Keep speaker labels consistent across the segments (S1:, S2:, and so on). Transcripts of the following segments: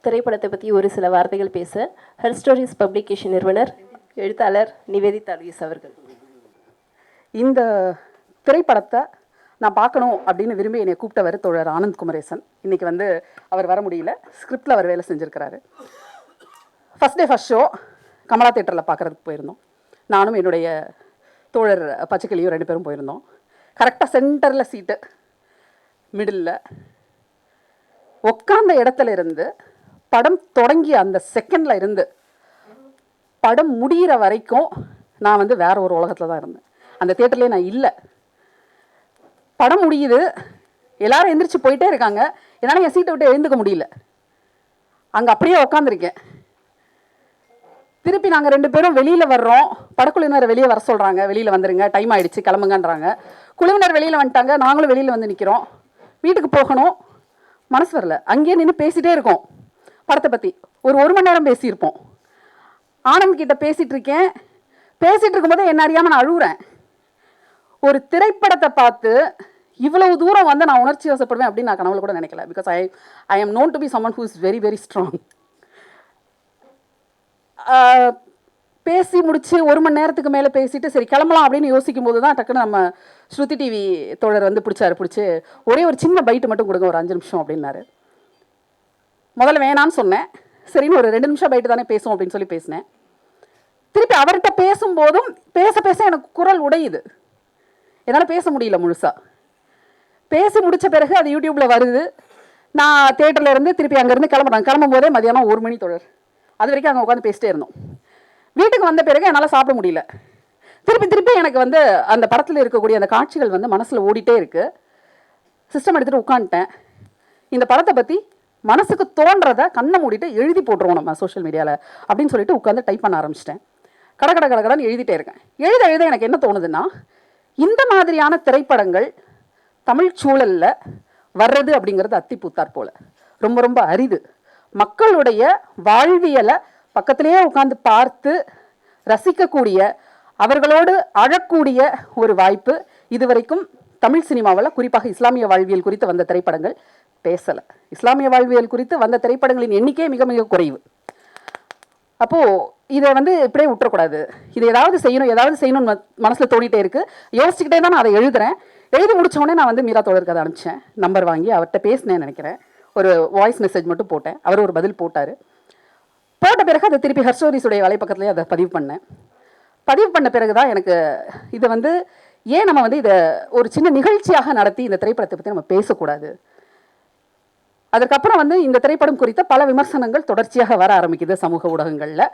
S1: திரைப்படத்தை பற்றி ஒரு சில வார்த்தைகள் பேச ஹர் ஸ்டோரிஸ் பப்ளிகேஷன் நிறுவனர் எழுத்தாளர் நிவேதிதா லூயிஸ் அவர்கள்.
S2: இந்த திரைப்படத்தை நான் பார்க்கணும் அப்படின்னு விரும்பி என்னை கூப்பிட்டவர் தோழர் ஆனந்த் குமரேசன். இன்றைக்கி அவர் வர முடியல, ஸ்கிரிப்டில் அவர் வேலை செஞ்சுருக்கிறாரு. First day first show Kamala தேட்டரில் பார்க்குறதுக்கு போயிருந்தோம். நானும் என்னுடைய தோழர் பச்சைக்கிளியும் 2 பேரும் போயிருந்தோம். கரெக்டாக சென்டரில் சீட்டு, மிடில், உட்காந்த இடத்துல இருந்து படம் தொடங்கிய அந்த செகண்டில் இருந்து படம் முடிகிற வரைக்கும் நான் வேற ஒரு உலகத்தில் தான் இருந்தேன். அந்த தியேட்டர்லேயே நான் இல்லை. படம் முடியுது, எல்லாரும் எந்திரிச்சு போயிட்டே இருக்காங்க, என்னால் என் சீட்டை விட்டு எழுந்துக்க முடியல. அங்கே அப்படியே உக்காந்துருக்கேன். திருப்பி நாங்கள் 2 பேரும் வெளியில் வர்றோம். படக்குழுவினர் வெளியே வர சொல்கிறாங்க, வெளியில் வந்துடுங்க, டைம் ஆகிடுச்சு, கிளம்புங்கன்றாங்க. குழுவினர் வெளியில் வந்துட்டாங்க, நாங்களும் வெளியில் வந்து நிற்கிறோம். வீட்டுக்கு போகணும், மனசு வரல. அங்கேயே நின்று பேசிகிட்டே இருக்கோம் படத்தை பற்றி. ஒரு மணி நேரம் பேசியிருப்போம். ஆனந்த் கிட்ட பேசிகிட்டு இருக்கேன். பேசிகிட்டு இருக்கும்போது என்ன அறியாமல் நான் அழுகுறேன். ஒரு திரைப்படத்தை பார்த்து இவ்வளவு தூரம் நான் உணர்ச்சி வசப்படுவேன் அப்படின்னு நான் கனவுல கூட நினைக்கல. Because I am known to be someone who is very very strong. பேசி முடிச்சு 1 மணி நேரத்துக்கு மேலே பேசிட்டு சரி கிளம்பலாம் அப்படின்னு யோசிக்கும் போது தான் டக்குன்னு நம்ம ஸ்ருதி டிவி தோழர் பிடிச்சி ஒரே ஒரு சின்ன பைட்டு மட்டும் கொடுங்க, ஒரு 5 நிமிஷம் அப்படின்னாரு. முதல்ல வேணான்னு சொன்னேன். சரின்னு ஒரு 2 நிமிஷம் பைட்டு தானே பேசுவோம் அப்படின்னு சொல்லி பேசினேன். திருப்பி அவர்கிட்ட பேசும்போதும் பேச பேச எனக்கு குரல் உடையுது. என்னால் பேச முடியல முழுசாக. பேசி முடித்த பிறகு அது யூடியூப்பில் வருது. நான் தேட்டரில் இருந்து திருப்பி அங்கேருந்து கிளம்பும் போதே மதியானம் 1 மணி தோழர். அது வரைக்கும் அங்கே உட்காந்து பேசிட்டே இருந்தோம். வீட்டுக்கு வந்த பிறகு என்னால் சாப்பிட முடியல. திருப்பி எனக்கு அந்த படத்தில் இருக்கக்கூடிய அந்த காட்சிகள் மனசில் ஓடிட்டே இருக்குது. சிஸ்டம் எடுத்துகிட்டு உட்காந்துட்டேன். இந்த படத்தை பற்றி மனசுக்கு தோன்றதை கண்ணை மூடிட்டு எழுதி போட்டுருவோம் நம்ம சோஷியல் மீடியாவில் அப்படின்னு சொல்லிட்டு உட்காந்து டைப் பண்ண ஆரம்பிச்சிட்டேன். கடன்னு எழுதிட்டே இருக்கேன். எழுத எனக்கு என்ன தோணுதுன்னா, இந்த மாதிரியான திரைப்படங்கள் தமிழ் சூழலில் வர்றது அப்படிங்கிறது அத்திப்பூத்தார் போல் ரொம்ப ரொம்ப அரிது. மக்களுடைய வாழ்வியலை பக்கத்திலேயே உட்காந்து பார்த்து ரசிக்கக்கூடிய, அவர்களோடு அழக்கூடிய ஒரு வாய்ப்பு இதுவரைக்கும் தமிழ் சினிமாவில், குறிப்பாக இஸ்லாமிய வாழ்வியல் குறித்து வந்த திரைப்படங்கள் பேசலை. இஸ்லாமிய வாழ்வியல் குறித்து வந்த திரைப்படங்களின் எண்ணிக்கை மிக மிக குறைவு. அப்போது இதை இப்படியே விட்டுறக்கூடாது, இதை ஏதாவது செய்யணும்னு மனசில் தோணிகிட்டே இருக்குது. யோசிச்சுக்கிட்டே தான் நான் அதை எழுதுகிறேன். எழுதி முடித்தோடனே நான் மீரா தோழருக்கு அதை அனுப்பிச்சேன். நம்பர் வாங்கி அவர்கிட்ட பேசினேன்னு நினைக்கிறேன். ஒரு வாய்ஸ் மெசேஜ் மட்டும் போட்டேன். அவர் ஒரு பதில் போட்டார். போட்ட பிறகு அதை திருப்பி ஹர் ஸ்டோரிஸுடைய வலைப்பக்கத்துலேயே அதை பதிவு பண்ணேன். பதிவு பண்ண பிறகு தான் எனக்கு இதை ஏன் நம்ம இதை ஒரு சின்ன நிகழ்ச்சியாக நடத்தி இந்த திரைப்படத்தை பற்றி நம்ம பேசக்கூடாது. அதுக்கப்புறம் இந்த திரைப்படம் குறித்த பல விமர்சனங்கள் தொடர்ச்சியாக வர ஆரம்பிக்குது சமூக ஊடகங்களில்.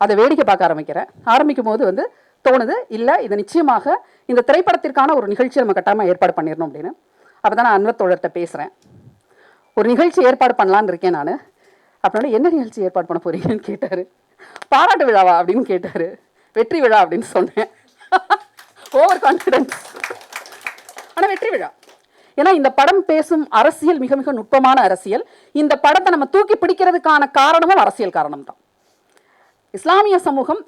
S2: அதை வேடிக்கை பார்க்க ஆரம்பிக்கும் போது தோணுது, இல்லை இது நிச்சயமாக இந்த திரைப்படத்திற்கான ஒரு நிகழ்ச்சி நம்ம கட்டாயமாக ஏற்பாடு பண்ணிடணும் அப்படின்னு. அப்போ தான் நான் அன்வர் தோழர்கிட்ட பேசுகிறேன். ஒரு நிகழ்ச்சி ஏற்பாடு பண்ணலான்னு இருக்கேன் நான். அப்படின்னா என்ன நிகழ்ச்சி ஏற்பாடு பண்ண போகிறீங்கன்னு கேட்டார். பாராட்டு விழாவா அப்படின்னு கேட்டார். வெற்றி விழா அப்படின்னு சொன்னேன். Over confidence. ஆனால் வெற்றி விழா. ஏன்னா இந்த படம் பேசும் அரசியல் மிக மிக நுட்பமான அரசியல். இந்த படத்தை நம்ம தூக்கி பிடிக்கிறதுக்கான காரணமும் அரசியல் காரணம் தான். இஸ்லாமிய சமூகம்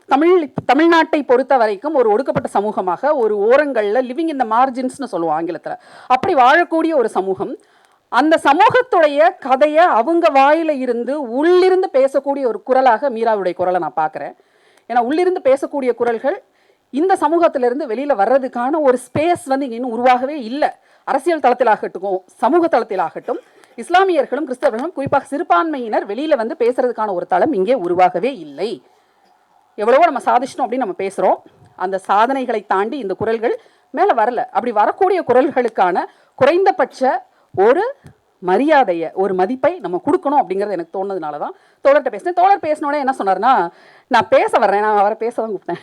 S2: தமிழ்நாட்டை பொறுத்த வரைக்கும் ஒரு ஒடுக்கப்பட்ட சமூகமாக, ஒரு ஓரங்களில் லிவிங் இன் த மார்ஜின்ஸ்னு சொல்லுவோம் ஆங்கிலத்தில், அப்படி வாழக்கூடிய ஒரு சமூகம். அந்த சமூகத்துடைய கதையை அவங்க வாயில இருந்து உள்ளிருந்து பேசக்கூடிய ஒரு குரலாக மீராவுடைய குரலை நான் பார்க்குறேன். ஏன்னா உள்ளிருந்து பேசக்கூடிய குரல்கள் இந்த சமூகத்திலிருந்து வெளியில் வர்றதுக்கான ஒரு ஸ்பேஸ் இங்கே இன்னும் உருவாகவே இல்லை. அரசியல் தளத்திலாகட்டும், சமூக தளத்திலாகட்டும், இஸ்லாமியர்களும் கிறிஸ்தவர்களும் குறிப்பாக சிறுபான்மையினர் வெளியில் பேசுறதுக்கான ஒரு தளம் இங்கே உருவாகவே இல்லை. எவ்வளவோ நம்ம சாதிச்சிட்டோம் அப்படின்னு நம்ம பேசுகிறோம். அந்த சாதனைகளை தாண்டி இந்த குரல்கள் மேலே வரல. அப்படி வரக்கூடிய குரல்களுக்கான குறைந்தபட்ச ஒரு மரியாதையை, ஒரு மதிப்பை நம்ம கொடுக்கணும் அப்படிங்கிறது எனக்கு தோணுனதுனால தான் தோழர்கிட்ட பேசினேன். தோழர் பேசினோடனே என்ன சொன்னார்னா, நான் பேச வர்றேன், நான் அவரை பேச தான் கூப்பிட்டேன்.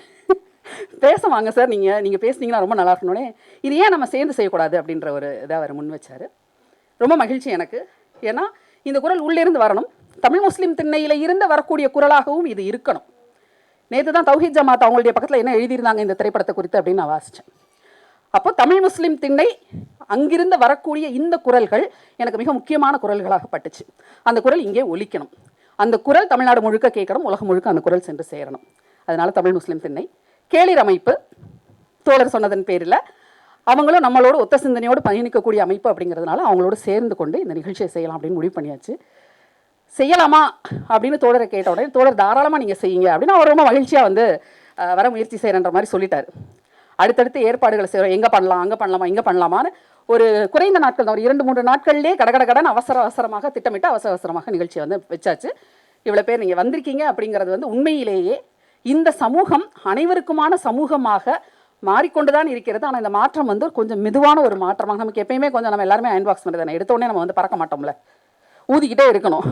S2: பேச வாங்க சார், நீங்கள் பேசுனீங்கன்னா ரொம்ப நல்லா இருக்கணுன்னே, இது ஏன் நம்ம சேர்ந்து செய்யக்கூடாது அப்படின்ற ஒரு இதை அவர் முன் வச்சார். ரொம்ப மகிழ்ச்சி எனக்கு. ஏன்னா இந்த குரல் உள்ளிருந்து வரணும். தமிழ் முஸ்லீம் திண்ணையில் இருந்து வரக்கூடிய குரலாகவும் இது இருக்கணும். நேற்று தான் தௌஹீத் ஜமாத் அவங்களுடைய பக்கத்தில் என்ன எழுதியிருந்தாங்க இந்த திரைப்படத்தை குறித்து அப்படின்னு நான் வாசித்தேன். அப்போ தமிழ் முஸ்லீம் திண்ணை அங்கிருந்து வரக்கூடிய இந்த குரல்கள் எனக்கு மிக முக்கியமான குரல்களாக பட்டுச்சு. அந்த குரல் இங்கே ஒலிக்கணும். அந்த குரல் தமிழ்நாடு முழுக்க கேட்கணும், உலகம் முழுக்க அந்த குரல் சென்று சேரணும். அதனால் தமிழ் முஸ்லீம் திண்ணை கேளிர் அமைப்பு தோழர் சொன்னதன் பேரில் அவங்களும் நம்மளோட ஒத்த சிந்தனையோடு பயணிக்கக்கூடிய அமைப்பு அப்படிங்கிறதுனால அவங்களோட சேர்ந்து கொண்டு இந்த நிகழ்ச்சியை செய்யலாம் அப்படின்னு முடிவு பண்ணியாச்சு. செய்யலாமா அப்படின்னு தோழரை கேட்ட உடனே தோழர் தாராளமாக நீங்கள் செய்யுங்க அப்படின்னு அவர் ரொம்ப மகிழ்ச்சியாக வந்து வர முயற்சி செய்கிறன்ற மாதிரி சொல்லிட்டாரு. அடுத்தடுத்து ஏற்பாடுகளை செய்கிறோம், எங்கே பண்ணலாம், அங்கே பண்ணலாமா, இங்கே பண்ணலாமான்னு ஒரு குறைந்த நாட்கள் தான், ஒரு 2-3 நாட்கள்லேயே கடன் அவசரமாக திட்டமிட்டு அவசரமாக நிகழ்ச்சியை வந்து வச்சாச்சு. இவ்வளோ பேர் நீங்கள் வந்திருக்கீங்க அப்படிங்கிறது வந்து உண்மையிலேயே இந்த சமூகம் அனைவருக்குமான சமூகமாக மாறிக்கொண்டு தான் இருக்கிறது. ஆனால் இந்த மாற்றம் வந்து கொஞ்சம் மெதுவான ஒரு மாற்றமாக, நமக்கு எப்பயுமே கொஞ்சம் நம்ம எல்லாருமே அயன் பாக்ஸ் மாதிரி தானே, எடுத்தோடனே நம்ம வந்து பறக்க மாட்டோம்ல, ஊதிக்கிட்டே இருக்கணும்.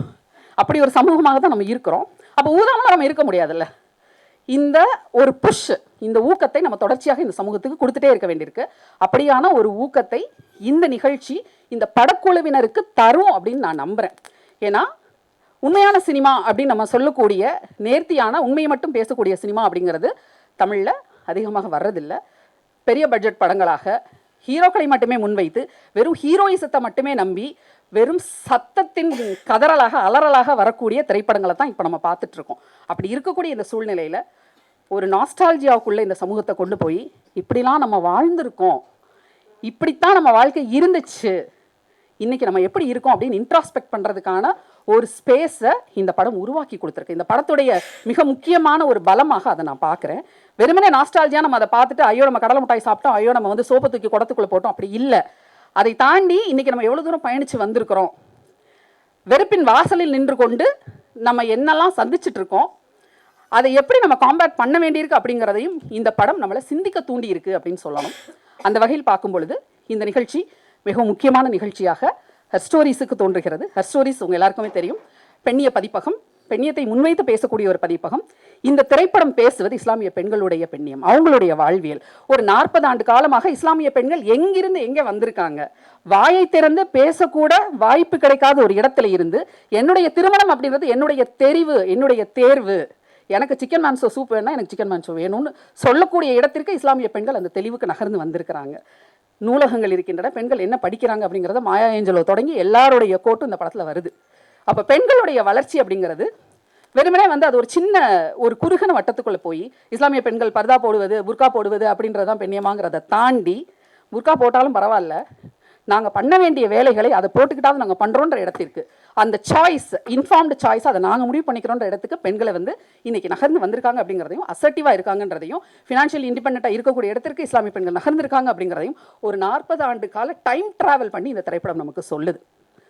S2: அப்படி ஒரு சமூகமாக தான் நம்ம இருக்கிறோம். அப்போ ஊதாமல் நம்ம இருக்க முடியாதுல்ல. இந்த ஒரு புஷ், இந்த ஊக்கத்தை நம்ம தொடர்ச்சியாக இந்த சமூகத்துக்கு கொடுத்துட்டே இருக்க வேண்டியிருக்கு. அப்படியான ஒரு ஊக்கத்தை இந்த நிகழ்ச்சி இந்த படக்குழுவினருக்கு தரும் அப்படின்னு நான் நம்புகிறேன். ஏன்னா உண்மையான சினிமா அப்படின்னு நம்ம சொல்லக்கூடிய நேர்த்தியான உண்மையை மட்டும் பேசக்கூடிய சினிமா அப்படிங்கிறது தமிழில் அதிகமாக வர்றதில்லை. பெரிய பட்ஜெட் படங்களாக ஹீரோக்களை மட்டுமே முன்வைத்து வெறும் ஹீரோயிசத்தை மட்டுமே நம்பி வெறும் சத்தத்தின் கதறலாக அலறலாக வரக்கூடிய திரைப்படங்களை தான் இப்போ நம்ம பார்த்துட்ருக்கோம். அப்படி இருக்கக்கூடிய இந்த சூழ்நிலையில் ஒரு நாஸ்டால்ஜியாவுக்குள்ளே இந்த சமூகத்தை கொண்டு போய் இப்படிலாம் நம்ம வாழ்ந்திருக்கோம், இப்படித்தான் நம்ம வாழ்க்கை இருந்துச்சு, இன்றைக்கி நம்ம எப்படி இருக்கோம் அப்படின்னு இன்ட்ராஸ்பெக்ட் பண்ணுறதுக்கான ஒரு ஸ்பேஸை இந்த படம் உருவாக்கி கொடுத்துருக்கு. இந்த படத்துடைய மிக முக்கியமான ஒரு பலமாக அதை நான் பார்க்குறேன். வெறுமனே நாஸ்டால்ஜியாக நம்ம அதை பார்த்துட்டு ஐயோ நம்ம கடலை மிட்டாய் சாப்பிட்டோம், ஐயோ நம்ம வந்து சோப்பு தூக்கி குடத்துக்குள்ளே போட்டோம், அப்படி இல்லை. அதை தாண்டி இன்றைக்கி நம்ம எவ்வளோ தூரம் பயணித்து வந்திருக்கிறோம், வெறுப்பின் வாசலில் நின்று கொண்டு நம்ம என்னெல்லாம் சந்திச்சுட்டு இருக்கோம், அதை எப்படி நம்ம காம்பேக்ட் பண்ண வேண்டியிருக்கு அப்படிங்கிறதையும் இந்த படம் நம்மளை சிந்திக்க தூண்டி இருக்கு அப்படின்னு சொல்லணும். அந்த வகையில் பார்க்கும் பொழுது இந்த நிகழ்ச்சி மிக முக்கியமான நிகழ்ச்சியாக ஹர் ஸ்டோரிஸுக்கு தோன்றுகிறது. ஹர் ஸ்டோரிஸ் உங்கள் எல்லாருக்குமே தெரியும், பெண்ணிய பதிப்பகம், பெண்ணியத்தை முன்வைத்து பேசக்கூடிய ஒரு பதிப்பகம். இந்த திரைப்படம் பேசுவது இஸ்லாமிய பெண்களுடைய பெண்ணியம், அவங்களுடைய வாழ்வியல். ஒரு 40 ஆண்டு காலமாக இஸ்லாமிய பெண்கள் எங்கிருந்து எங்கே வந்திருக்காங்க, வாயை திறந்து பேசக்கூட வாய்ப்பு கிடைக்காத ஒரு இடத்துல இருந்து என்னுடைய திருமணம் அப்படின்றது என்னுடைய தெரிவு, என்னுடைய தேர்வு, எனக்கு சிக்கன் மான்சோ சூப் வேணா எனக்கு சிக்கன் மான்சோ வேணும்னு சொல்லக்கூடிய இடத்திற்கு இஸ்லாமிய பெண்கள் அந்த தெளிவுக்கு நகர்ந்து வந்திருக்கிறாங்க. நூலகங்கள் இருக்கின்றன, பெண்கள் என்ன படிக்கிறாங்க அப்படிங்கிறத மாயா ஏஞ்சலோ தொடங்கி எல்லாருடைய கோட்டும் இந்த படத்தில் வருது. அப்போ பெண்களுடைய வளர்ச்சி அப்படிங்கிறது வெறுமனே வந்து அது ஒரு சின்ன ஒரு குறுகன வட்டத்துக்குள்ளே போய் இஸ்லாமிய பெண்கள் பர்தா போடுவது, புர்கா போடுவது அப்படின்றதான் பெண்ணியமாங்கிறத தாண்டி, புர்கா போட்டாலும் பரவாயில்ல, நாங்கள் பண்ண வேண்டிய வேலைகளை அதை போட்டுக்கிட்டாவது நாங்கள் பண்ணுறோன்ற இடத்திற்கு, அந்த சாய்ஸ், இன்ஃபார்ம்டு சாய்ஸ், அதை நாங்கள் முடிவு பண்ணிக்கிறோன்ற இடத்துக்கு பெண்களை வந்து இன்றைக்கி நகர்ந்து வந்திருக்காங்க அப்படிங்கிறதையும், அசர்ட்டிவாக இருக்காங்கன்றதையும், ஃபினான்ஷியல் இண்டிபெண்ட்டாக இருக்கக்கூடிய இடத்திற்கு இஸ்லாமிய பெண்கள் நகர்ந்திருக்காங்க அப்படிங்கிறதையும் ஒரு 40 ஆண்டு கால டைம் ட்ராவல் பண்ணி இந்த திரைப்படம் நமக்கு சொல்லுது.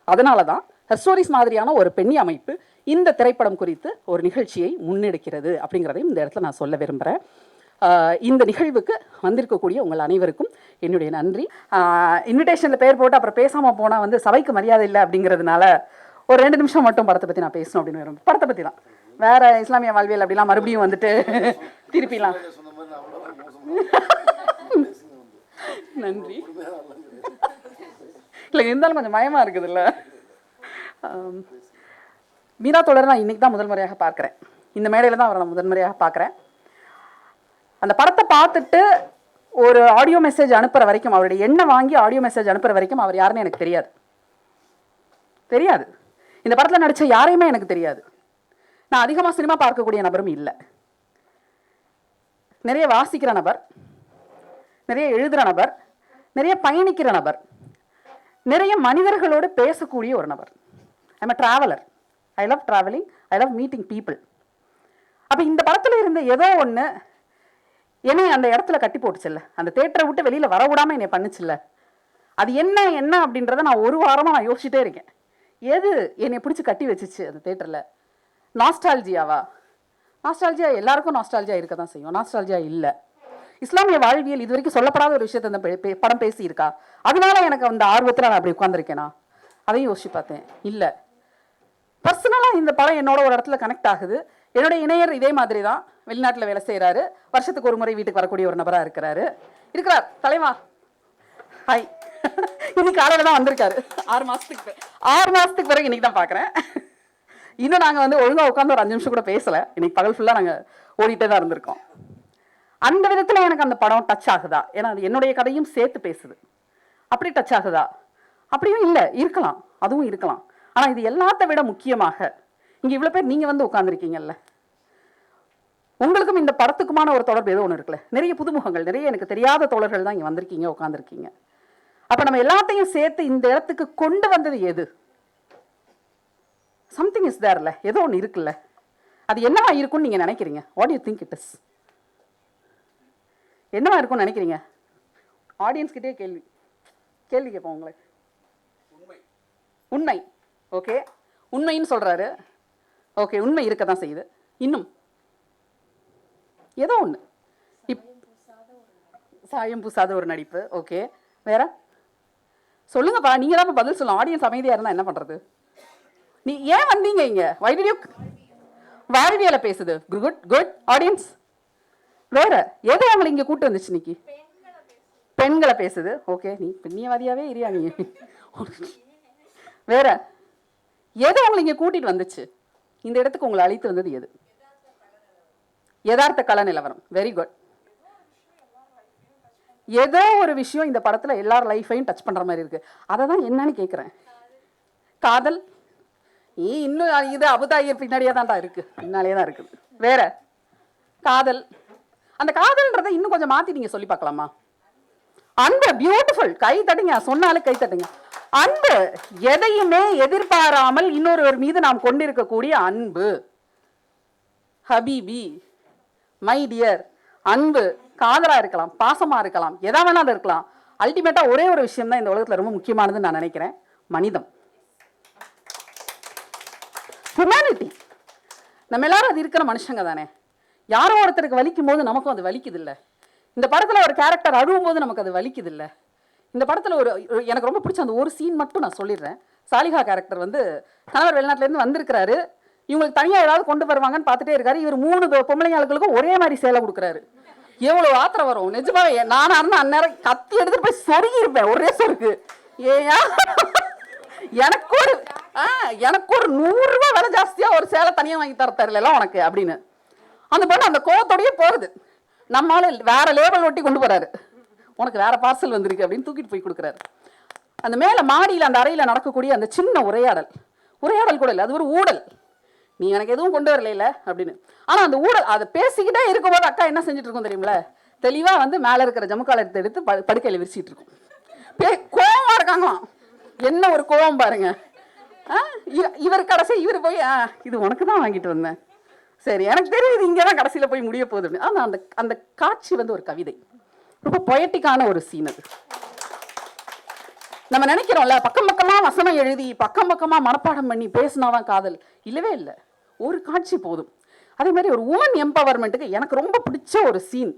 S2: அதனால தான் ஹர் ஸ்டோரிஸ் மாதிரியான ஒரு பெண்ணி அமைப்பு இந்த திரைப்படம் குறித்து ஒரு நிகழ்ச்சியை முன்னெடுக்கிறது அப்படிங்கிறதையும் இந்த இடத்துல நான் சொல்ல விரும்புகிறேன். இந்த நிகழ்வுக்கு வந்திருக்கக்கூடிய உங்கள் அனைவருக்கும் என்னுடைய நன்றி. இன்விடேஷனில் பேர் போட்டு அப்புறம் பேசாமல் போனால் வந்து சபைக்கு மரியாதை இல்லை அப்படிங்கிறதுனால ஒரு 2 நிமிஷம் மட்டும் படத்தை பற்றி நான் பேசணும் அப்படின்னு விரும்புகிறேன். படத்தை பற்றி தான், வேற இஸ்லாமிய வாழ்வியல் அப்படிலாம் மறுபடியும் வந்துட்டு திருப்பிலாம். நன்றி. இல்லை இருந்தாலும் கொஞ்சம் மயமாக இருக்குதுல்ல. மீரா தொடர் நான் இன்னைக்கு தான் முதல் முறையாக பார்க்குறேன், இந்த மேடையில் தான் அவரை நான் முதல் முறையாக பார்க்குறேன். அந்த படத்தை பார்த்துட்டு ஒரு ஆடியோ மெசேஜ் அனுப்புகிற வரைக்கும், அவருடைய எண்ணெய் வாங்கி ஆடியோ மெசேஜ் அனுப்புகிற வரைக்கும் அவர் யாருன்னு எனக்கு தெரியாது. இந்த படத்தில் நடித்த யாரையுமே எனக்கு தெரியாது. நான் அதிகமாக சினிமா பார்க்கக்கூடிய நபரும் இல்லை. நிறைய வாசிக்கிற நபர், நிறைய எழுதுகிற நபர், நிறைய பயணிக்கிற நபர், நிறைய மனிதர்களோடு பேசக்கூடிய ஒரு நபர். I'm a traveller. I love travelling, I love meeting people. அப்போ இந்த படத்தில் இருந்த ஏதோ ஒன்று என்னை அந்த இடத்துல கட்டி போட்டுச்சுல்ல, அந்த தேட்டரை விட்டு வெளியில் வர விடாமல் என்னை பண்ணுச்சுல்ல, அது என்ன அப்படின்றத நான் ஒரு வாரமாக நான் யோசிச்சுட்டே இருக்கேன். எது என்னை பிடிச்சி கட்டி வச்சிச்சு அந்த தேட்டரில்? நாஸ்டால்ஜியாவா? நாஸ்டால்ஜியா எல்லாருக்கும் நாஸ்டால்ஜியா இருக்க தான் செய்யும். நாஸ்டால்ஜியா இல்லை. இஸ்லாமிய வாழ்வியல் இது வரைக்கும் சொல்லப்படாத ஒரு விஷயத்தை அந்த படம் பேசியிருக்கா? அதனால எனக்கு அந்த ஆர்வத்தில் நான் அப்படி உட்காந்துருக்கேனா? அதையும் யோசிச்சு பார்த்தேன். இல்லை, பர்சனலாக இந்த படம் என்னோட ஒரு இடத்துல கனெக்ட் ஆகுது. என்னுடைய இணையர் இதே மாதிரி தான், வெளிநாட்டில் வேலை செய்கிறாரு, வருஷத்துக்கு ஒரு முறை வீட்டுக்கு வரக்கூடிய ஒரு நபராக இருக்கிறார். தலைவா ஹாய். இன்னைக்கு காலையில் தான் வந்திருக்காரு. 6 மாதத்துக்கு பிறகு இன்னைக்கு தான் பார்க்குறேன். இன்னும் நாங்கள் வந்து ஒழுங்காக உட்காந்து ஒரு 5 நிமிஷம் கூட பேசலை. இன்னைக்கு பகல் ஃபுல்லாக நாங்கள் ஓடிட்டே தான் இருந்திருக்கோம். அந்த விதத்தில் எனக்கு அந்த படம் டச் ஆகுதா? ஏன்னா அது என்னுடைய கதையும் சேர்த்து பேசுது. அப்படி டச் ஆகுதா? அப்படியும் இல்லை, இருக்கலாம், அதுவும் இருக்கலாம். ஆனால் இது எல்லாத்த விட முக்கியமாக இங்கே இவ்வளோ பேர் நீங்கள் வந்து உட்காந்துருக்கீங்கல்ல, உங்களுக்கும் இந்த படத்துக்குமான ஒரு தொடர்பு ஏதோ ஒன்று இருக்குல்ல. நிறைய புதுமுகங்கள், நிறைய எனக்கு தெரியாத தோழர்கள் தான் இங்கே வந்திருக்கீங்க, உட்காந்துருக்கீங்க. அப்போ நம்ம எல்லாத்தையும் சேர்த்து இந்த இடத்துக்கு கொண்டு வந்தது எது? சம்திங் இஸ் தேர்ல, ஏதோ ஒன்று இருக்குல்ல. அது என்னவா இருக்கும்னு நீங்கள் நினைக்கிறீங்க? What you think it is? என்னவா இருக்கும்னு நினைக்கிறீங்க? ஆடியன்ஸ் கிட்டே கேள்வி கேட்போம் உங்களை. உண்மை. ஓகே, உண்மைன்னு சொல்கிறாரு. ஓகே, உண்மை இருக்க தான் செய்யுது. இன்னும் ஏதோ ஒன்று. சாயம் பூசாத ஒரு நடிப்பு. ஓகே, வேற சொல்லுங்கப்பா. நீங்கள் தான் பதில் சொல்லணும். ஆடியன்ஸ் அமைதியாக இருந்தால் என்ன பண்ணுறது? நீ ஏன் வந்தீங்க இங்கே? வாரடியால பேசுது. Good good. ஆடியன்ஸ் வேற எது அவங்களை இங்கே கூட்டு வந்துச்சு? இன்னைக்கு பெண்களை பேசுது. ஓகே, நீ பெண்ணியவாதியாவே இரியா நீ. வேற எது அவங்களை இங்கே கூட்டிட்டு வந்துச்சு? இந்த இடத்துக்கு உங்களை அழைத்து வந்தது எது? யதார்த்த கள நிலவரம். Very good. ஏதோ ஒரு விஷயம் இந்த படத்துல எல்லார் லைஃபையும் டச் பண்ற மாதிரி இருக்கு. அதை தான் என்னன்னு கேட்குறேன். காதல். இன்னும் இது அபுதாயர் பின்னாடியே தான்டா இருக்கு, பின்னாலே தான் இருக்குது. வேற காதல். அந்த காதல்ன்றதை இன்னும் கொஞ்சம் மாத்தி நீங்க சொல்லி பார்க்கலாமா? அன்பு. பியூட்டிஃபுல். கை தட்டுங்க, சொன்னாலே கை தட்டுங்க. அன்பு. எதையுமே எதிர்பாராமல் இன்னொருவர் மீது நாம் கொண்டிருக்கக்கூடிய அன்பு. ஹபீபி, மை டியர். அன்பு காதலா இருக்கலாம், பாசமா இருக்கலாம், எதா வேணாலும் இருக்கலாம். அல்டிமேட்டா ஒரே ஒரு விஷயம் தான் இந்த உலகத்துல ரொம்ப முக்கியமானதுன்னு நான் நினைக்கிறேன். மனிதம், ஹியூமனிட்டி. நம்ம எல்லாரும் அது இருக்கிற மனுஷங்க தானே. யாரோ ஒருத்தருக்கு வலிக்கும் போது நமக்கும் அது வலிக்குது இல்லை? இந்த படத்துல ஒரு கேரக்டர் அழுவும் போது நமக்கு அது வலிக்குது இல்லை? இந்த படத்துல எனக்கு ரொம்ப பிடிச்ச அந்த ஒரு சீன் மட்டும் நான் சொல்லிடுறேன். சாலிஹா கேரக்டர் வந்து கணவர் வெளிநாட்டிலேருந்து வந்திருக்கிறாரு. இவங்களுக்கு தனியாக ஏதாவது கொண்டு வருவாங்கன்னு பார்த்துட்டே இருக்காரு. இவர் 3 பொம்பளைங்களுக்கும் ஒரே மாதிரி சேலை கொடுக்குறாரு. எவ்வளோ ஆத்திரம் வரும் நிஜமாவே. நானா இருந்தா அந்நேரம் கத்தி எடுத்துட்டு போய் சொருகி இருப்பேன். ஒரே சொருக்கு. ஏயா எனக்கு ஒரு 100 ரூபாய் விலை ஜாஸ்தியா ஒரு சேலை தனியா வாங்கி தரல உனக்கு அப்படின்னு அந்த பொண்ணு அந்த கோவத்தோடயே போகுது. நம்மளால வேற லேபிள் ஒட்டி கொண்டு போறாரு. உனக்கு வேற பார்சல் வந்திருக்கு அப்படின்னு தூக்கிட்டு போய் கொடுக்குறாரு. அந்த மேல மாடியில் அந்த அறையில நடக்கக்கூடிய அந்த சின்ன உரையாடல் கூட இல்லை, அது ஒரு ஊடல். நீ எனக்கு எதுவும் கொண்டு வரல அப்படின்னு. ஆனா அந்த ஊடல் அதை பேசிக்கிட்டே இருக்கும்போது அக்கா என்ன செஞ்சுட்டு இருக்கும் தெரியுமில? தெளிவா வந்து மேல இருக்கிற ஜமுக்கால எடுத்து படுக்கையில விரிச்சிட்டு இருக்கும். கோவமா இருக்காங்களாம். என்ன ஒரு கோவம் பாருங்க. இவர் கடைசி இவர் போய் இது உனக்கு தான் வாங்கிட்டு வந்தேன், சரி எனக்கு தெரியுது இங்கதான் கடைசியில போய் முடிய போகுது. ஆனா அந்த அந்த காட்சி வந்து ஒரு கவிதை, ரொம்ப பொயட்டிக்கான ஒரு சீன். அது நம்ம நினைக்கிறோம்ல, பக்கம் பக்கமா வசனம் எழுதி பக்கம் பக்கமா மனப்பாடம் பண்ணி பேசினாதான் காதல். இல்லவே இல்லை, ஒரு காட்சி போதும். அதே மாதிரி ஒரு உமன் எம்பவர்மெண்ட்டுக்கு எனக்கு ரொம்ப பிடிச்ச ஒரு சீன்.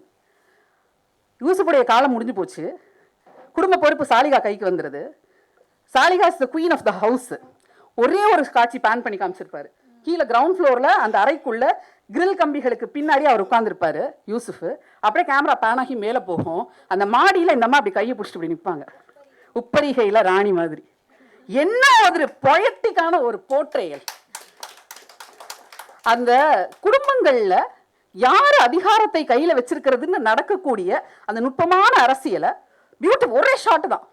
S2: யூசுஃபுடைய காலம் முடிஞ்சு போச்சு, குடும்ப பொறுப்பு சாலிகா கைக்கு வந்துடுது. Salika is the queen of the house. ஒரே ஒரு காட்சி பேன் பண்ணி காமிச்சிருப்பாரு. கீழே கிரவுண்ட் ஃப்ளோர்ல அந்த அறைக்குள்ள கிரில் கம்பிகளுக்கு பின்னாடி அவர் உட்கார்ந்துருப்பாரு யூசுஃப். அப்படியே கேமரா பேன் ஆகி மேலே போகும். அந்த மாடியில் இந்த அம்மா அப்படி கையை பிடிச்சிட்டு இப்படி நிற்பாங்க, உப்பரிகையில ராணி மாதிரி. என்ன ஒரு பொயட்டிக்கான ஒரு போர்ட்ரேயல். அந்த குடும்பங்கள்ல யார் அதிகாரத்தை கையில வச்சிருக்கிறதுன்னு நடக்கக்கூடிய அந்த நுட்பமான அரசியலை பியூட்டிஃபுல். ஒரே ஷாட் தான்,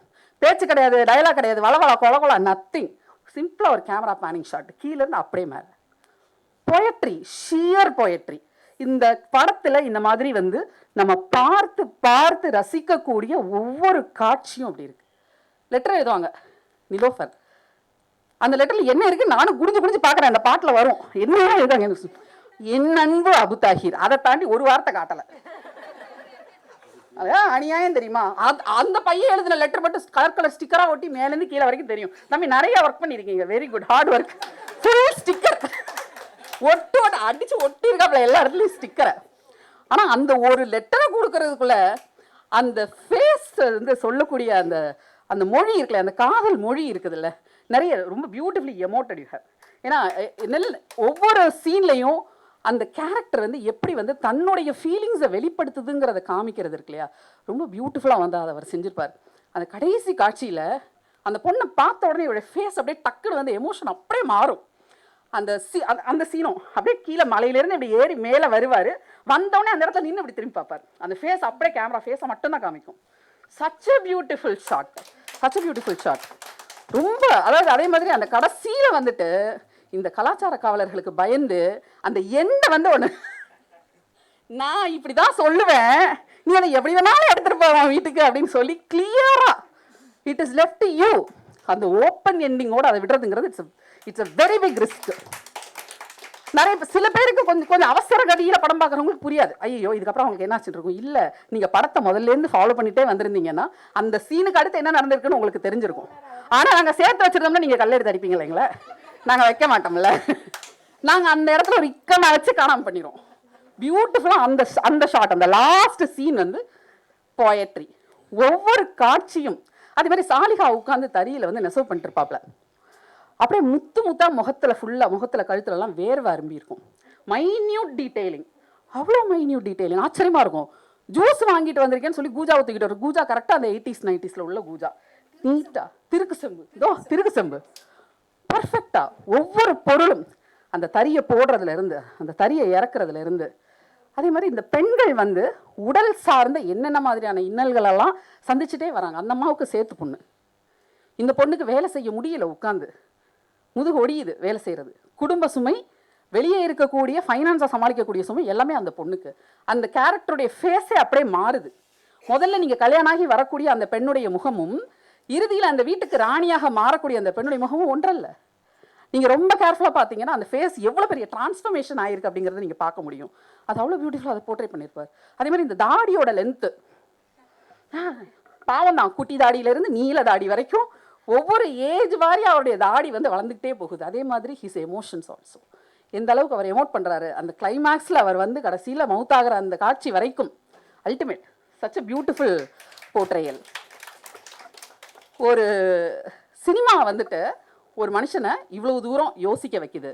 S2: பேச்சு கிடையாது, டயலாக் கிடையாது, வளவளா கொலகொலா, நத்திங். சிம்பிளா ஒரு கேமரா பேனிங் ஷாட், கீழே இருந்து அப்படியே மேல. Poetry, shear poetry. இந்த படத்துல இந்த மாதிரி வந்து நம்ம பார்த்து பார்த்து ரசிக்கக்கூடிய ஒவ்வொரு காட்சியும் அப்படி இருக்கு. லெட்டர் எழுதுவாங்க நிலோஃபர். அந்த லெட்டர்ல என்ன இருக்கு நானும் குடிஞ்சு குடிஞ்சு பாக்குறேன். அந்த பாட்டுல வரும் என்ன எழுதாங்க, என் அன்பு அபு தாஹிர். அதை தாண்டி ஒரு வார்த்தை காட்டல. அதான் அநியாயம் தெரியுமா? அந்த பையன் எழுதின லெட்டர் மட்டும் கலர் ஸ்டிக்கரா ஒட்டி மேலேருந்து கீழே வரைக்கும் தெரியும். தம்பி நிறைய ஒர்க் பண்ணிருக்கீங்க, very good, hard work. Full sticker ஒட்டு அடிச்சு ஒட்டி இருக்காப்ல எல்லா இடத்துலயும் ஸ்டிக்கரை. ஆனா அந்த ஒரு லெட்டரை கொடுக்கறதுக்குள்ள அந்த ஃபேஸ் வந்து சொல்லக்கூடிய அந்த அந்த மொழி இருக்குல்ல, அந்த காதல் மொழி இருக்குதுல்ல, நிறைய ரொம்ப பியூட்டிஃபுல்லி எமோட்டட் யூ ஹேவ். ஏன்னா ஒவ்வொரு சீன்லையும் அந்த கேரக்டர் வந்து எப்படி வந்து தன்னுடைய ஃபீலிங்ஸை வெளிப்படுத்துதுங்கிறத காமிக்கிறது இருக்கு இல்லையா, ரொம்ப பியூட்டிஃபுல்லாக வந்து அதை அவர் செஞ்சிருப்பார். அந்த கடைசி காட்சியில் அந்த பொண்ணை பார்த்த உடனே இவருடைய ஃபேஸ் அப்படியே டக்குன்னு வந்து எமோஷன் அப்படியே மாறும். அந்த சீனும் அப்படியே கீழே மலையிலேருந்து இப்படி ஏறி மேலே வருவார். வந்தோடனே அந்த இடத்துல நின்று இப்படி திரும்பி பார்ப்பார். அந்த ஃபேஸ் அப்படியே கேமரா ஃபேஸை மட்டும்தான் காமிக்கும். Such a beautiful shot, such a beautiful shot. ரொம்ப அதாவது அதே மாதிரி அந்த கடைசியில் வந்துட்டு இந்த கலாச்சார காவலர்களுக்கு பயந்து அந்த எண்ணெய் வந்து ஒன்று, நான் இப்படி தான் சொல்லுவேன், நீ அதை எப்படி வேணாலும் எடுத்துகிட்டு போவான் வீட்டுக்கு அப்படின்னு சொல்லி கிளியரா இட் இஸ் லெஃப்ட் யூ. அந்த ஓப்பன் எண்டிங்கோடு அதை விடுறதுங்கிறது it's a very big risk. நிறைய சில பேருக்கு கொஞ்சம் அவசர கதியில் படம் பார்க்குறவங்களுக்கு புரியாது. ஐயோ இதுக்கப்புறம் அவங்களுக்கு என்ன ஆச்சுட்டு இருக்கும். இல்லை, நீங்கள் படத்தை முதல்லேருந்து ஃபாலோ பண்ணிட்டே வந்திருந்தீங்கன்னா அந்த சீனுக்கு அடுத்து என்ன நடந்திருக்குன்னு உங்களுக்கு தெரிஞ்சிருக்கும். ஆனால் நாங்கள் சேர்த்து வச்சிருந்தோம்னா நீங்கள் கல்லெடுத்து அடிப்பீங்க இல்லைங்களா, நாங்கள் வைக்க மாட்டோம்ல. நாங்கள் அந்த இடத்துல ஒரு இக்கமாக வச்சு காணாமல் பண்ணிடுவோம். பியூட்டிஃபுல்லாக அந்த ஷாட், அந்த லாஸ்ட் சீன் வந்து போயட்ரி. ஒவ்வொரு காட்சியும் அதே மாதிரி சாலிகா உட்காந்து தறியில் வந்து நெசவு பண்ணிட்டு இருப்பாப்ல. அப்படியே முத்தா முகத்தில் ஃபுல்லாக, முகத்தில் கழுத்துலலாம் வேர்வை அரும்பி இருக்கும். மைன்யூட் டீட்டெயிலிங், அவ்வளோ மைன்யூட் டீட்டெயிலிங், ஆச்சரியமாக இருக்கும். ஜூஸ் வாங்கிட்டு வந்திருக்கேன்னு சொல்லி கூஜா ஊற்றிக்கிட்டு வரும். கூஜா கரெக்டாக அந்த 80s 90s உள்ள கூஜா, நீட்டாக திருக்கு செம்பு, திருக்கு செம்பு பர்ஃபெக்டாக ஒவ்வொரு பொருளும் அந்த தறியை போடுறதுலேருந்து அந்த தறியை இறக்குறதுலேருந்து. அதே மாதிரி இந்த பெண்கள் வந்து உடல் சார்ந்த என்னென்ன மாதிரியான இன்னல்களெல்லாம் சந்திச்சுட்டே வராங்க. அந்த அம்மாவுக்கு சேர்த்து பொண்ணு, இந்த பொண்ணுக்கு வேலை செய்ய முடியல, உட்காந்து முதுகு ஒடியுது வேலை செய்கிறது. குடும்ப சுமை, வெளியே இருக்கக்கூடிய ஃபைனான்ஸை சமாளிக்கக்கூடிய சுமை எல்லாமே அந்த பொண்ணுக்கு. அந்த கேரக்டருடைய ஃபேஸே அப்படியே மாறுது. முதல்ல நீங்கள் கல்யாணம் ஆகி வரக்கூடிய அந்த பெண்ணுடைய முகமும் இறுதியில் அந்த வீட்டுக்கு ராணியாக மாறக்கூடிய அந்த பெண்ணுடைய முகமும் ஒன்றல்ல. நீங்கள் ரொம்ப கேர்ஃபுல்லாக பார்த்தீங்கன்னா அந்த ஃபேஸ் எவ்வளோ பெரிய டிரான்ஸ்ஃபர்மேஷன் ஆயிருக்கு அப்படிங்கிறத நீங்கள் பார்க்க முடியும். அது அவ்வளோ பியூட்டிஃபுல்லாக அதை போர்ட்ரேட் பண்ணியிருப்பார். அதே மாதிரி இந்த தாடியோட லென்த்து பாவம் தான், குட்டி தாடியிலேருந்து நீல தாடி வரைக்கும் ஒவ்வொரு ஏஜ் வாரி அவருடைய தாடி வந்து வளர்ந்துக்கிட்டே போகுது. அதே மாதிரி ஹிஸ் எமோஷன்ஸ் ஆல்சோ, எந்த அளவுக்கு அவர் எமோட் பண்ணுறாரு. அந்த கிளைமேக்ஸில் அவர் வந்து கடைசியில் மவுத்தாகிற அந்த காட்சி வரைக்கும் ultimate, such a beautiful portrayal. ஒரு சினிமா வந்துட்டு ஒரு மனுஷனை இவ்வளவு தூரம் யோசிக்க வைக்குது,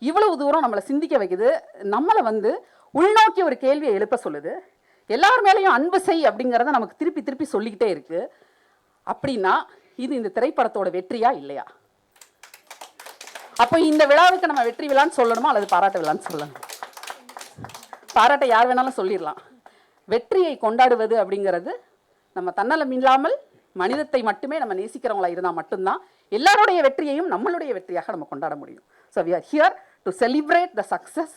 S2: இவ்வளவு தூரம் நம்மளை சிந்திக்க வைக்குது, நம்மளை வந்து உள்நோக்கி ஒரு கேள்வியை எழுப்ப சொல்லுது, எல்லார் மேலேயும் அன்பு செய் அப்படிங்கிறத நமக்கு திருப்பி திருப்பி சொல்லிக்கிட்டே இருக்கு. அப்படின்னா இது இந்த திரைப்படத்தோட வெற்றியா இல்லையா? அப்போ இந்த விழாவுக்கு நம்ம வெற்றி விழான்னு சொல்லணுமா அல்லது பாராட்டு விழான்னு சொல்லணும்? பாராட்டை யார் வேணாலும் சொல்லிடலாம். வெற்றியை கொண்டாடுவது அப்படிங்கிறது நம்ம தன்னலம் இல்லாமல் மனிதத்தை மட்டுமே நம்ம நேசிக்கிறவங்களா இருந்தால் மட்டும்தான் எல்லாருடைய வெற்றியையும் நம்மளுடைய வெற்றியாக நம்ம கொண்டாட முடியும். So we are here to celebrate the success